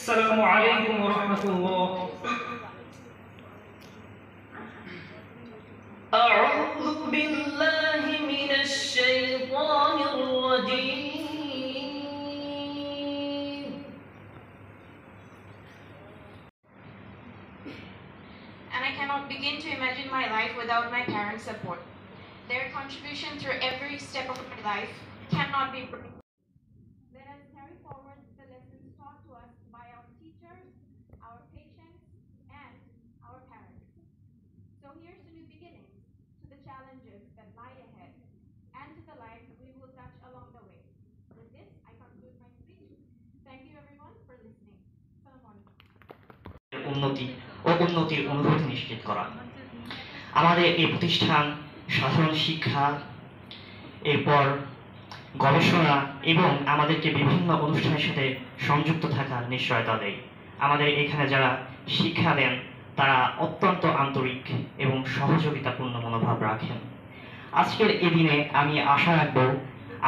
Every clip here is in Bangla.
আসসালামু আলাইকুম ওয়া রাহমাতুল্লাহ। আউযু বিল্লাহি মিনাশ শাইতানির রাজীম। And I cannot begin to imagine my life without my parents' support. Their contribution through every step of my life cannot be broken. Let us carry forward the lessons taught to us by our teachers, our patients, and our parents. So here's to new beginnings, to the challenges that lie ahead, and to the lives we will touch along the way. With this, I conclude my speech. Thank you everyone for listening. Assalamu alaikum. উন্নতির অনুভূতি নিশ্চিত করা। আমাদের এই প্রতিষ্ঠান সাধারণ শিক্ষা, এরপর গবেষণা এবং আমাদেরকে বিভিন্ন অনুষ্ঠানের সাথে সংযুক্ত থাকার নিশ্চয়তা দেয়। আমাদের এখানে যারা শিক্ষা দেন তারা অত্যন্ত আন্তরিক এবং সহযোগিতাপূর্ণ মনোভাব রাখেন। আজকের এই দিনে আমি আশা রাখব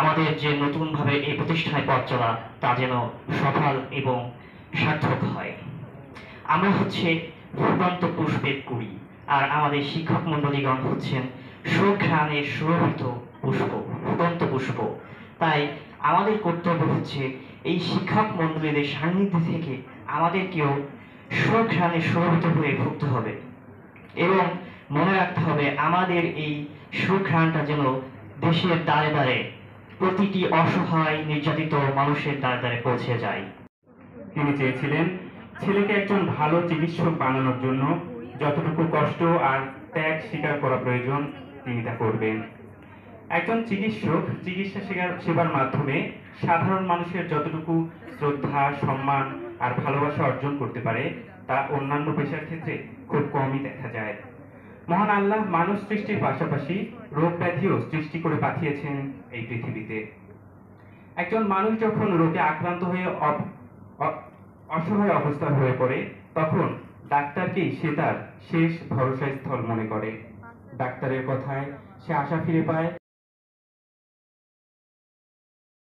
আমাদের যে নতুনভাবে এই প্রতিষ্ঠানে পথ চলা তা যেন সফল এবং সার্থক হয়। আমরা হচ্ছে ফুটন্ত পুষ্পের কুড়ি, আর আমাদের শিক্ষক মণ্ডলীগণ হচ্ছেন সুঘ্রাণে সুরভিত পুষ্প, ফুটন্ত পুষ্প। তাই আমাদের কর্তব্য হচ্ছে এই শিক্ষক মণ্ডলীদের সান্নিধ্যে থেকে আমাদেরকেও সুঘ্রাণে সুরভিত হয়ে ভুগতে হবে এবং মনে রাখতে হবে আমাদের এই সুঘ্রাণটা যেন দেশের দ্বারে দ্বারে প্রতিটি অসহায় নির্যাতিত মানুষের দ্বারে দ্বারে পৌঁছে যায়। তিনি চেয়েছিলেন ছেলেকে একজন ভালো চিকিৎসক বানানোর জন্য যতটুকু কষ্ট আর ত্যাগ স্বীকার করা প্রয়োজন তিনি তা করবেন। একজন চিকিৎসক চিকিৎসা সেবার মাধ্যমে সাধারণ মানুষের যতটুকু শ্রদ্ধা, সম্মান আর ভালোবাসা অর্জন করতে পারে তা অন্যান্য পেশার ক্ষেত্রে খুব কমই দেখা যায়। মহান আল্লাহ মানুষ সৃষ্টির পাশাপাশি রোগ ব্যাধিও সৃষ্টি করে পাঠিয়েছেন এই পৃথিবীতে। একজন মানুষ যখন রোগে আক্রান্ত হয়ে অসহায় অবস্থা হয়ে পড়ে তখন ডাক্তারকেই সে তার শেষ ভরসাস্থল মনে করে। ডাক্তারের কথায় সে আশা ফিরে পায়।